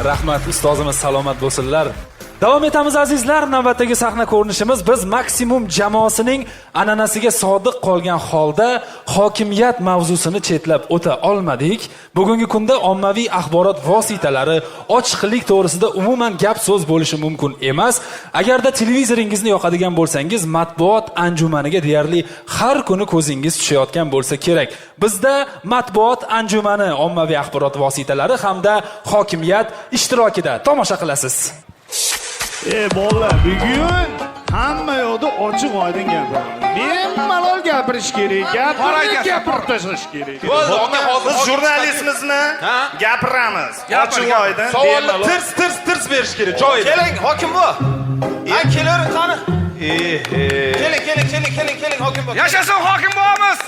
Rahmat, ustozimiz salomat bo'lsinlar. Davom etamiz azizlar, navbatdagi sahna ko'rinishimiz biz maksimum jamoasining an'anasiga sodiq qolgan holda hokimiyat mavzusini chetlab o'ta olmadik. Bugungi kunda ommaviy axborot vositalari ochiqlik to'g'risida umuman gap so'z bo'lishi mumkin emas. Agarda televizoringizni yoqadigan bo'lsangiz, matbuot anjumaniga deyarli har kuni ko'zingiz tushayotgan bo'lsa kerak. Bizda matbuot anjumani, ommaviy axborot vositalari hamda hokimiyat ishtirokida tomosha qilasiz. Bolalar, bugun hamma yoqda ochiq oydin gapiramiz. Bemalol gapirish kerak, gapirib tashlash kerak. Biz jurnalistmizmi? Gapiramiz. Ochiq oydin. Savolni tirs berish kerak. Joyida. Keling, hokim bu. Kelavering qani. Keling hokim bu. Yashasin hokim bo'lamiz.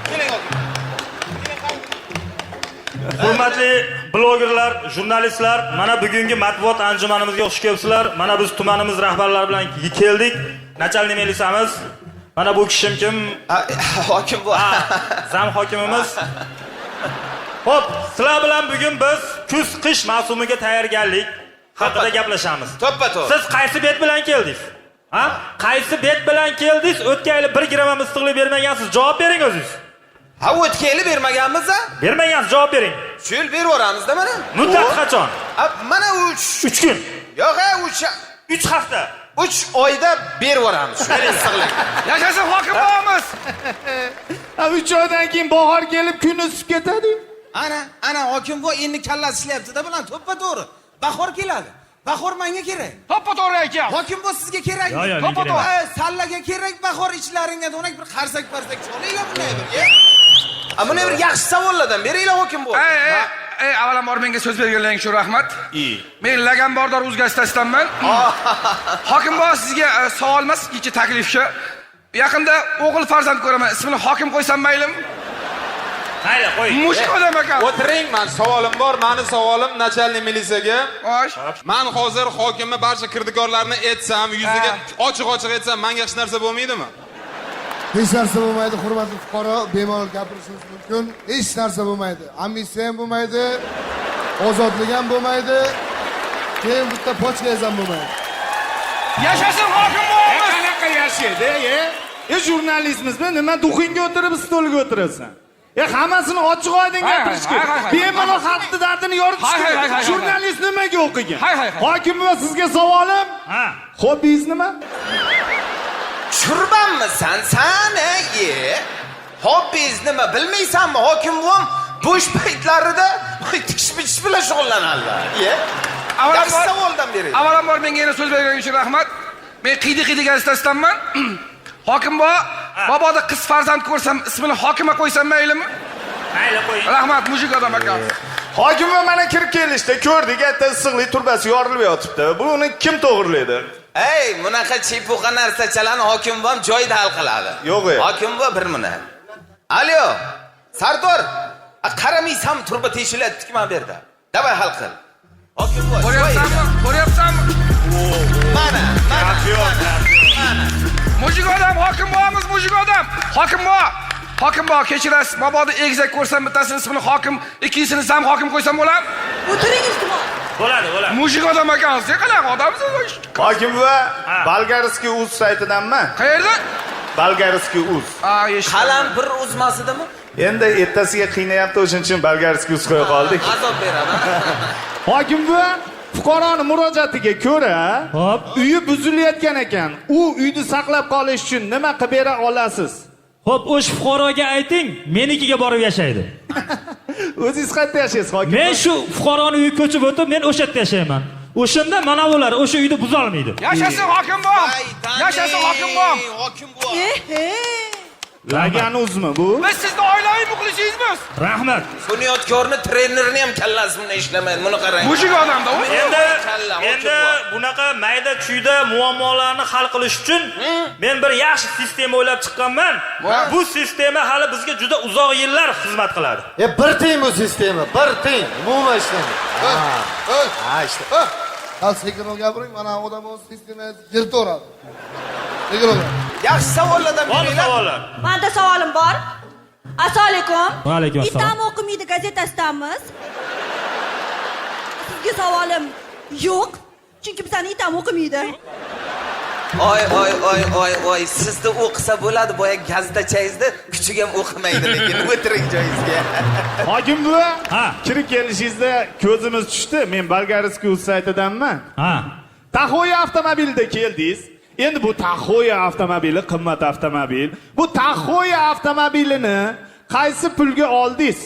Keling hokim. Hurmatli blogerlar, jurnalistlar, mana bugungi matbuot anjumanimizga xush kelibsizlar. Mana biz tumanimiz rahbarlari bilan keldik. Nachalniy milisamiz. Mana bu kishim kim? Hokim bu. Zam hokimimiz. Xo'p, sizlar bilan bugun biz kuz-qish mavsumiga tayyorgarlik haqida gaplashamiz. To'ppa-to'g'ri. Siz qaysi bet bilan keldingiz? Ha? Qaysi bet bilan keldingiz? O'tgan yil 1 gram ham issiqlik bermagansiz. Javob bering o'zingiz. Ha, o'tgan yili bermaganmiz-a? Bermagansiz, javob bering. Shu yil berib mana. Muddat qachon? Mana 3 kun. Yo'q, 3 hafta. 3 oyda berib yuboramiz. Shu issiqlik. Yashasin hokim bo'lamiz. 3 oydan keyin bahor kelib kun isib ketadi. Ana hokim bu endi kallasi ishlayapti-da bilan to'ppa-to'g'ri. Bahor keladi. Bahor menga kerak. To'ppa-to'g'ri aytgan. Hokim bu sizga kerakmi? To'ppa-to'g'ri. Sallaga kerak bahor ishlaringga do'nak bir qarsak-parsak cho'laylar bunday bir. Buni bir yaxshi savollardan beringlar hokim bu. Avvalambor menga so'z berganlaring uchun rahmat. Men Lagan Bordor o'zgartirishdanman. Hokim bu sizga savol emas, ikki taklifchi. Yaqinda o'g'il farzand ko'raman. Ismini hokim qo'ysam maylimi? Mayli, qo'ying. Mushuk odam ekan. O'tiring, men savolim bor. Meni savolim nachalniy militsiyaga. Xo'sh. Men hozir hokimni barcha kirdikorlarni etsam, yuziga ochiq-ochiq etsam, menga hech narsa bo'lmaydimi? Hech narsa bo'lmaydi, hurmatli fuqaro, bemalol gapirishingiz mumkin. Hech narsa bo'lmaydi. Amnistiya ham bo'lmaydi, ozodlik ham bo'lmaydi. Keyin bitta pochkangiz ham bo'lmaydi. Yashasin hokim bo'lamiz. Qanaqa yashaydi, jurnalistmizmi? Nima duxingga o'tirib, stolga o'tirasan? Hammasini ochiq oydin gapirish kerak. Bemalol xalqni dardini yoritish kerak. Jurnalist nimaga o'qigan? Hokim va sizga savolim. Hobbingiz nima? Tushirbanmisan sen? Hobbingiz nima bilmaysanmi? Hokim bo'm bo'sh paytlarida tikish bilan shug'ullanadilar. Yaxshi savoldan bering. Avvalambor menga yana so'z berganingiz uchun rahmat. Men qiydi gazetasidanman. Hokim bu, boboda qiz farzand ko'rsam, ismini hokima qo'ysam maylimi? Mayli, qo'ying. Rahmat, mushuk odam ekan. Hokim va mana kirib kelishdi, ko'rdik, katta issiqlik turbasi yorilib yotibdi. Buni kim to'g'rilaydi? Bunaqa chepuqa narsachalarni hokim ham joyida hal qiladi. Yo'q. Hokim bu bir minut. Alo, Sardor, qaramaysan turba teshilyapti mana bu yerda. Davay hal qil. Hokim bu. Ko'ryapsanmi? Mana. Mushuk odam, hokim bo'lamiz, mushuk odam. Hokim bu, kechirasiz. Mabodo egizak ko'rsam, bittasini ismini hokim, ikkinchisini zam hokim qo'ysam bo'ladimi? O'tiring iltimos. Bo'ladi. Mushuk odam ekansiz. Qanaqa odamsiz? Hokim va Bolgarskiy uz saytidanmi? Qayerda? Bolgarskiy uz. Qalampir uzmasidimi? Endi ertasiga qiynayapti, o'shuning uchun Bolgarskiy uz qo'ya qoldik. Azob beradi. Hokim va fuqaroning murojaatiga ko'ra, uyi buzilayotgan ekan. U uyni saqlab qolish uchun nima qilib bera olasiz? Xo'p, o'sha fuqaroga ayting, menikiga borib yashaydi. O'zingiz qayerda yashaysiz, hokim? Men shu fuqaroning uyiga ko'chib o'tib, men o'sha yerda yashayman. O'shanda mana ular o'sha uyni buza olmaydi. Yashasin hokim bu. Yashasin hokim bu. Hokim bu. Lagan uzmi bu? Biz sizni oilaviy muxlisingizmiz. Rahmat. Bunyodkorni trenerini ham kallasi bunday ishlamaydi. Buni qarang. Mushuk odamda u. Endi bunaqa mayda-chuyda muammolarni hal qilish uchun men bir yaxshi sistema o'ylab chiqqanman. Bu sistema hali bizga juda uzoq yillar xizmat qiladi. Bir tiyin bu sistema, bir tiyin. Umuman ishlamaydi. İşte. Sekin gapiring, mana odam o'z sistemangizni yirtaveradi. Sekin ol. Yaxshi savollardan beringlar. Menda savolim bor. Assalomu alaykum. Va alaykum assalom. Itam o'qimaydi gazetasidanmiz. Sizga savolim yo'q. Chunki bizani itam o'qimaydi. Oy, sizda o'qisa bo'ladi, boya gazetachangizda kuchuk ham o'qimaydi lekin o'tiring joyingizga. Hokim buva, Ha. kirib kelishingizda ko'zimiz tushdi. Men Bolgariskiy saytidanman. Ha. Tahoya avtomobilda keldingiz. Endi bu Tahoya avtomobili qimmat avtomobil. Bu Tahoya avtomobilini qaysi pulga oldingiz?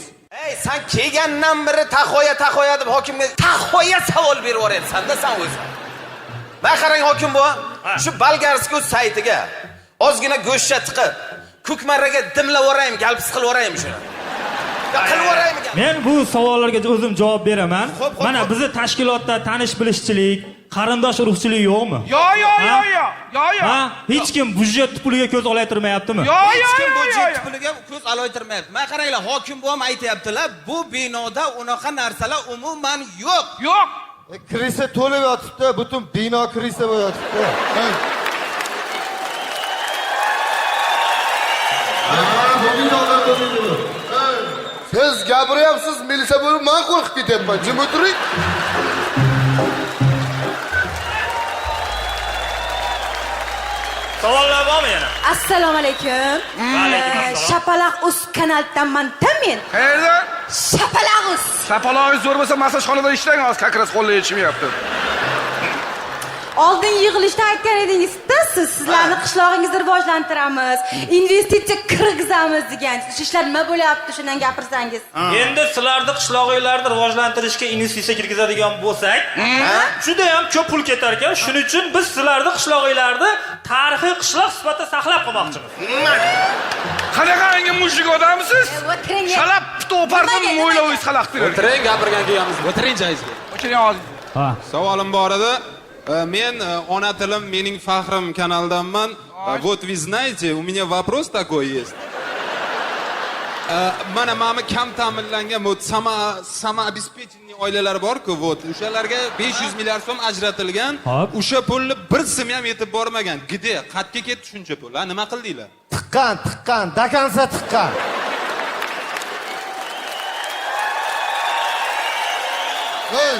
Ey, sen kelgandan beri tahoya deb hokimga tahoya savol berib yuboryapsan-da sen o'zi. Men qarang hokim bu, shu Bolgariskiy saytiga ozgina go'shtcha tiqib, ko'kmarraga dimlab yuboraymi, galpis qilib yuboraymi shuni. Qilib yuboraymi? Men bu savollarga o'zim javob beraman. Xo'p. Mana bizni tashkilotda tanish bilishchilik, qarindosh urug'chilik yo'qmi? Yo. Ha? Hech kim budjet puliga ko'z olaytirmayaptimi? Hech kim budjet puliga ko'z olaytirmayapti. Men qaranglar, hokim bu ham aytayaptilar, bu binoda unaqa narsalar umuman yo'q. Yo'q. Kirisa to'lib yotibdi, butun bino kirisa bo'yotibdi. Siz gapiryapsiz, militsiya bo'lib, men qo'rqib ketyapman. Jim o'tiring. Savollar bormi yana? Assalomu alaykum. Shapalaq.uz kanalidan men. Qayerdan? Shapalaq.uz. Sapalog'i zo'r bo'lsa masajxonada ishlang, hozir kakras qo'llar yechmayapti. Oldin yig'ilishda aytgan edingiz-da, sizlarni qishlog'ingizni rivojlantiramiz, investitsiya kirgizamiz degan. Shu ishlar nima bo'lyapti, shundan gapirsangiz. Endi sizlarni qishloqlarni rivojlantirishga investitsiya kirgizadigan bo'lsak, juda ham ko'p pul ketar ekan. Shuning uchun biz sizlarni qishloqlarni tarixiy qishloq sifatida saqlab qolmoqchimiz. Qanaqa mushuk odamsiz? O'tiring. Shalab to'pardim mo'ylovingiz xalaq beradi. O'tiring, gapirgan kelganmiz. O'tiring joyingizga. O'tiring hozir. Ha. Savolim bor edi. Men ona tilim mening faxrim kanalidanman. Вот вы знаете, у меня вопрос такой есть. Mana kam ta'minlangan bu самообеспеченный oilalar bor-ku, вот o'shalarga 500 milliard so'm ajratilgan. O'sha pulni bir sim ham yetib bormagan. Gide, qatga ketdi shuncha pul. Ha, nima qildinglar? Tiqqan, dakansa tiqqan. Hey!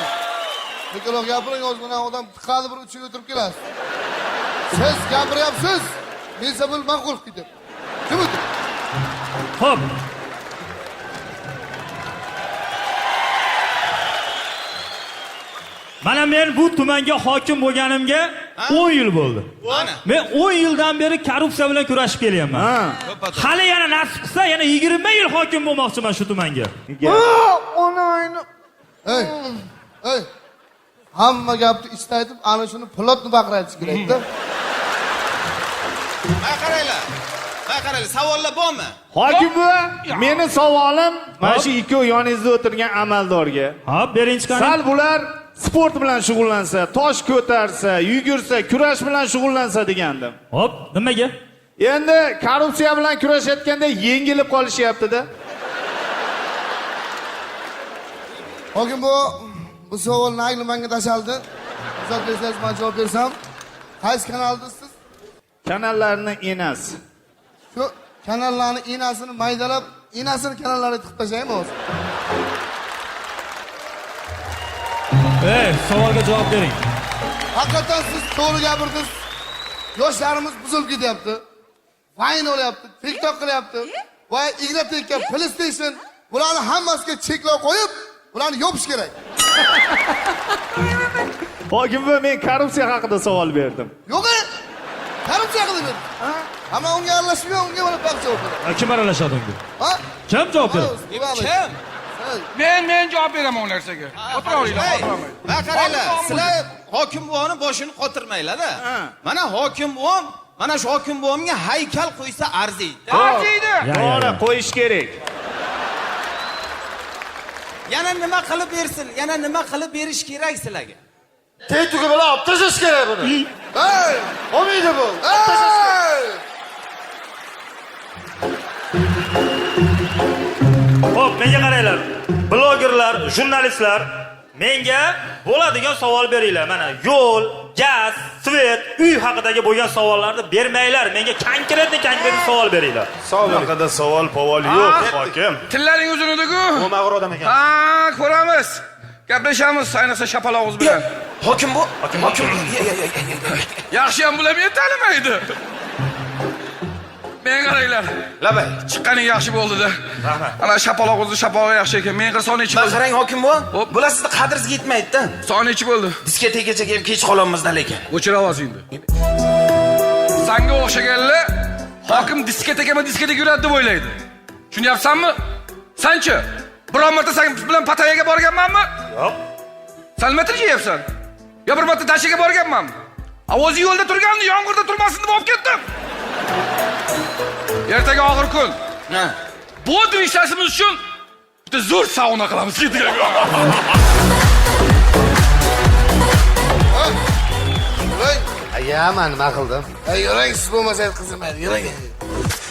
Mikrof gapiring, o'zgina odam tiqadi bir uchiga o'tirib kelasiz. Siz gapiryapsiz. Militsiya bo'lib, men qo'rqib ketyapman. Kim o'tir? Xo'p. Mana men bu tumanga hokim bo'lganimga 10 yil bo'ldi. Men 10 yildan beri korrupsiya bilan kurashib kelyapman. Hali yana nasib qilsa yana 20 yil hokim bo'lmoqchiman shu tumanga. Hey! Hamma gapni istaytib, ana shuni pilotni baqiraytish kerak-da. Qaranglar, savollar bormi? Hokim buva, meni savolim mana shu ikkovi yoningizda o'tirgan amaldorga. Ha, berinchi qani. Sal bular sport bilan shug'ullansa, tosh ko'tarsa, yugursa, kurash bilan shug'ullansa degandim. Hop, nimaga? Endi korrupsiya bilan kurashayotganda yengilib qolishyapti-da. Hokim bu savolni ayni menga tashaldi. Izohlasangiz, men javob bersam. Qaysi kanaldasiz? Kanallarning enasi. Shu kanallarni enasini maydalab, enasini kanallarga tiqib tashlaymi hozir? Savolga javob bering. Haqiqatan siz to'g'ri gapirdingiz. Yoshlarimiz buzilib ketyapti. Vine o'lyapti, TikTok qilyapti. Va igna tekkan PlayStation bularni hammasiga cheklov qo'yib, ularni yopish kerak. Hokim buva, men korrupsiya haqida savol berdim. Yo'q-e? Korrupsiya qilib berdi. Hamma unga aralashmay, unga mana paq javob beradi. Kim aralashadi unga? Ha? Kim javob beradi? Kim? Men javob beraman u narsaga. O'tiringlar, o'tiringlar. Va qaranglar, sizlar hokim buvoni boshini qotirmanglar-da. Mana hokim buvom, mana shu hokim buvomga haykal qo'ysa arziydi. Arziydi. To'g'ri, qo'yish kerak. Yana nima qilib bersin? Yana nima qilib berish kerak sizlarga? Teytuga bilan olib tashlash kerak buni. Hey! Olmaydi bu. Hey! Xo'p, menga qaranglar. Blogerlar, jurnalistlar, menga bo'ladigan savol beringlar. Mana yo'l, gaz, svet, uy haqidagi bo'lgan savollarni bermanglar. Menga konkretni savol beringlar. Bunaqa savol-povol yo'q, hokim. Tillaring uzun edi-ku. U mag'rur odam ekan. Ha, ko'ramiz. Gaplashamiz, ayniqsa shapaloq o'z bilan. Hokim bu. Hokim. Yaxshi ham bular meni tanimaydi. Men qaranglar. Labay. Chiqqaning yaxshi bo'ldi-da. Rahmat. Ana shapaloq o'zi shapaloq yaxshi ekan. Men qil soni ichi bo'ldi. Qarang hokim bu. Hop. Bular sizni qadringizga yetmaydi-da. Soni ichi bo'ldi. Diskotekaga ham kech qolamiz-da lekin. O'chir ovozingni. Sanga o'xshaganlar hokim diskotekama diskotek yuradi deb o'ylaydi. Tushunyapsanmi? Sanchi? Biror marta sen bilan Patayaga borganmanmi? Yo'q. Sen nima yeyapsan? Yo bir marta dashaga borganmanmi? O'zi yo'lda turgandi, yomg'irda turmasin deb olib ketdim. Ertaga og'ir kun. Ha. Bu ishlasimiz uchun bitta zo'r sauna qilamiz. Ketiga. Ya, man nima qildim? Yuring, siz bo'lmasangiz qizimaydi. Yuring.